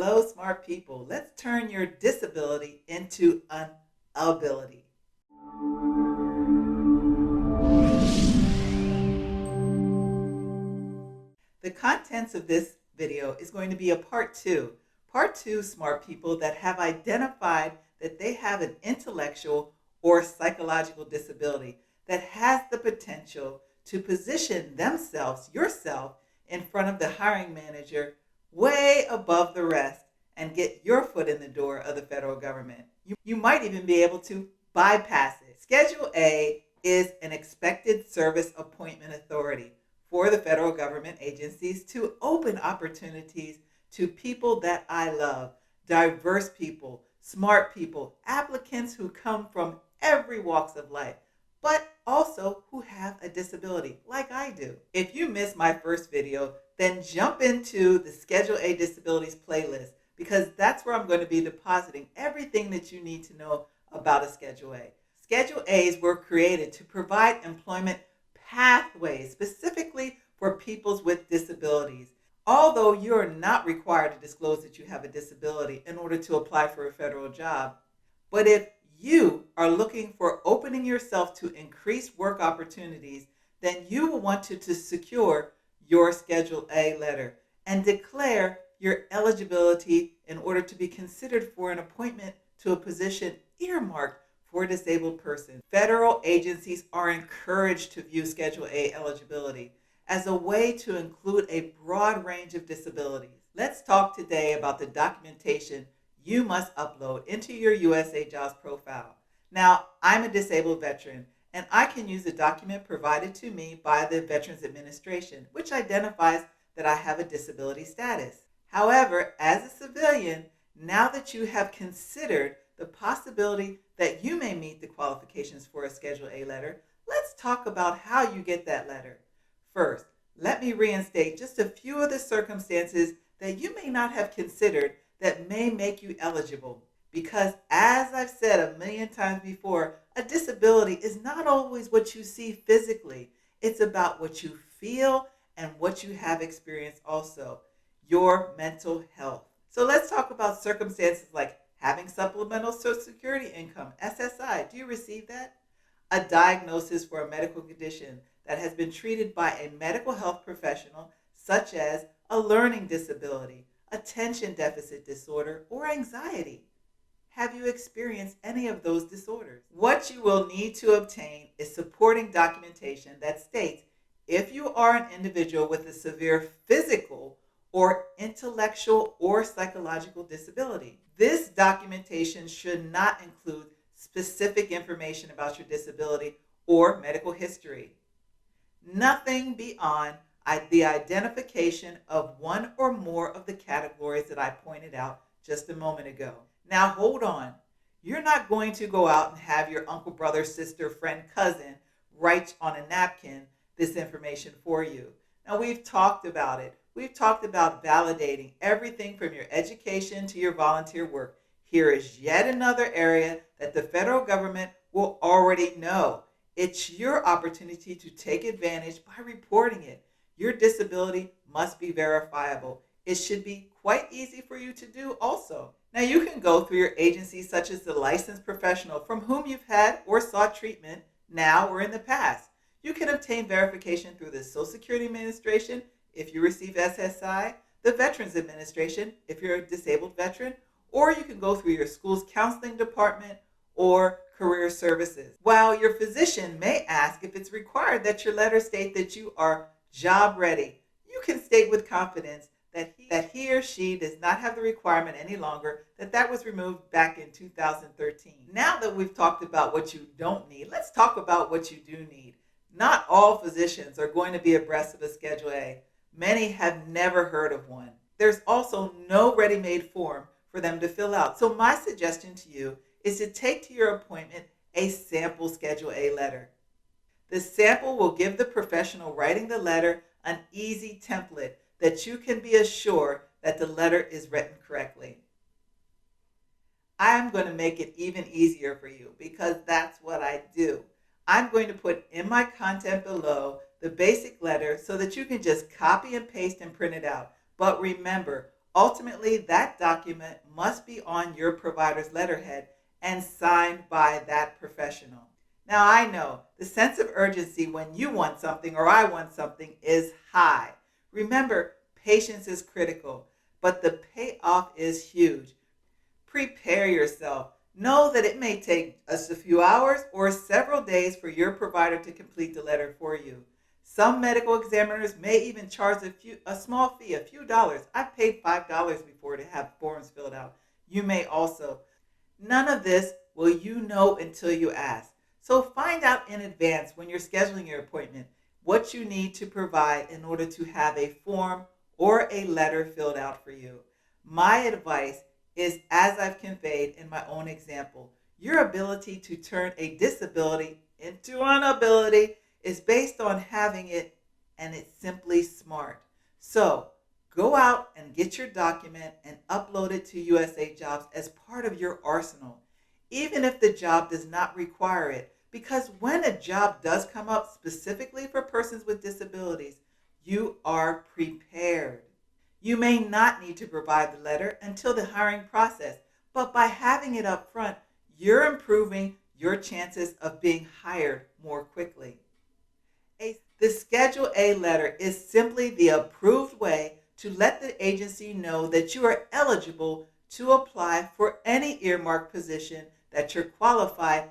Hello, smart people. Let's turn your disability into an ability. The contents of this video is going to be a part two. Part two, smart people that have identified that they have an intellectual or psychological disability that has the potential to position themselves, yourself, in front of the hiring manager way above the rest and get your foot in the door of the federal government. You might even be able to bypass it. Schedule A is an expected service appointment authority for the federal government agencies to open opportunities to people that I love, diverse people, smart people, applicants who come from every walks of life, but also who have a disability like I do. If you missed my first video, then jump into the Schedule A Disabilities playlist because that's where I'm going to be depositing everything that you need to know about a Schedule A. Schedule A's were created to provide employment pathways specifically for people with disabilities. Although you're not required to disclose that you have a disability in order to apply for a federal job, but if you are looking for opening yourself to increased work opportunities, then you will want to secure your Schedule A letter and declare your eligibility in order to be considered for an appointment to a position earmarked for a disabled person. Federal agencies are encouraged to view Schedule A eligibility as a way to include a broad range of disabilities. Let's talk today about the documentation you must upload into your USAJOBS profile. Now, I'm a disabled veteran, and I can use a document provided to me by the Veterans Administration, which identifies that I have a disability status. However, as a civilian, now that you have considered the possibility that you may meet the qualifications for a Schedule A letter, let's talk about how you get that letter. First, let me reinstate just a few of the circumstances that you may not have considered that may make you eligible. Because as I've said a million times before, a disability is not always what you see physically. It's about what you feel and what you have experienced also, your mental health. So let's talk about circumstances like having supplemental Social Security income, SSI. Do you receive that? A diagnosis for a medical condition that has been treated by a medical health professional, such as a learning disability, attention deficit disorder, or anxiety. Have you experienced any of those disorders? What you will need to obtain is supporting documentation that states if you are an individual with a severe physical or intellectual or psychological disability. This documentation should not include specific information about your disability or medical history. Nothing beyond the identification of one or more of the categories that I pointed out just a moment ago. Now hold on. You're not going to go out and have your uncle, brother, sister, friend, cousin write on a napkin this information for you. Now we've talked about it. We've talked about validating everything from your education to your volunteer work. Here is yet another area that the federal government will already know. It's your opportunity to take advantage by reporting it. Your disability must be verifiable. It should be quite easy for you to do also. Now you can go through your agency such as the licensed professional from whom you've had or sought treatment now or in the past. You can obtain verification through the Social Security Administration if you receive SSI, the Veterans Administration if you're a disabled veteran, or you can go through your school's counseling department or career services. While your physician may ask if it's required that your letter state that you are job ready, you can state with confidence that he or she does not have the requirement any longer, that was removed back in 2013. Now that we've talked about what you don't need, let's talk about what you do need. Not all physicians are going to be abreast of a Schedule A. Many have never heard of one. There's also no ready-made form for them to fill out. So my suggestion to you is to take to your appointment a sample Schedule A letter. The sample will give the professional writing the letter an easy template that you can be assured that the letter is written correctly. I'm going to make it even easier for you because that's what I do. I'm going to put in my content below the basic letter so that you can just copy and paste and print it out. But remember, Ultimately, that document must be on your provider's letterhead and signed by that professional. Now, I know the sense of urgency when you want something or I want something is high. Remember, patience is critical, but the payoff is huge. Prepare yourself. Know that it may take us a few hours or several days for your provider to complete the letter for you. Some medical examiners may even charge a small fee, a few dollars. I've paid $5 before to have forms filled out. You may also. None of this will you know until you ask. So find out in advance when you're scheduling your appointment what you need to provide in order to have a form or a letter filled out for you. My advice is, as I've conveyed in my own example, your ability to turn a disability into an ability is based on having it, and it's simply smart. So go out and get your document and upload it to USAJOBS as part of your arsenal, even if the job does not require it. Because when a job does come up specifically for persons with disabilities, you are prepared. You may not need to provide the letter until the hiring process, but by having it up front, you're improving your chances of being hired more quickly. The Schedule A letter is simply the approved way to let the agency know that you are eligible to apply for any earmarked position, that you're qualified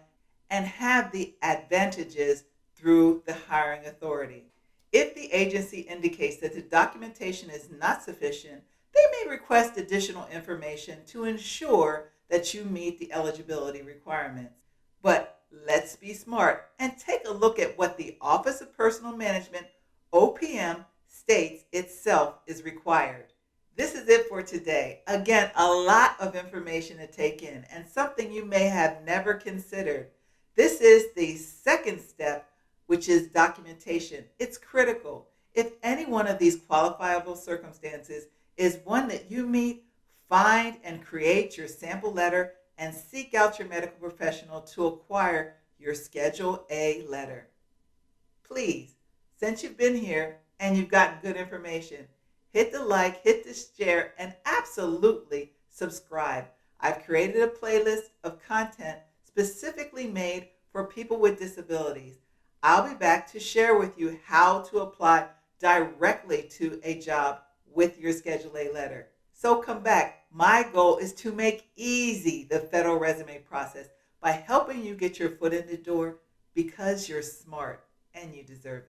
and have the advantages through the hiring authority. If the agency indicates that the documentation is not sufficient, they may request additional information to ensure that you meet the eligibility requirements. But let's be smart and take a look at what the Office of Personal Management, OPM, states itself is required. This is it for today. Again, a lot of information to take in and something you may have never considered. This is the second step, which is documentation. It's critical. If any one of these qualifiable circumstances is one that you meet, find and create your sample letter and seek out your medical professional to acquire your Schedule A letter. Please, since you've been here and you've gotten good information, hit the like, hit the share, and absolutely subscribe. I've created a playlist of content specifically made for people with disabilities. I'll be back to share with you how to apply directly to a job with your Schedule A letter. So come back. My goal is to make easy the federal resume process by helping you get your foot in the door, because you're smart and you deserve it.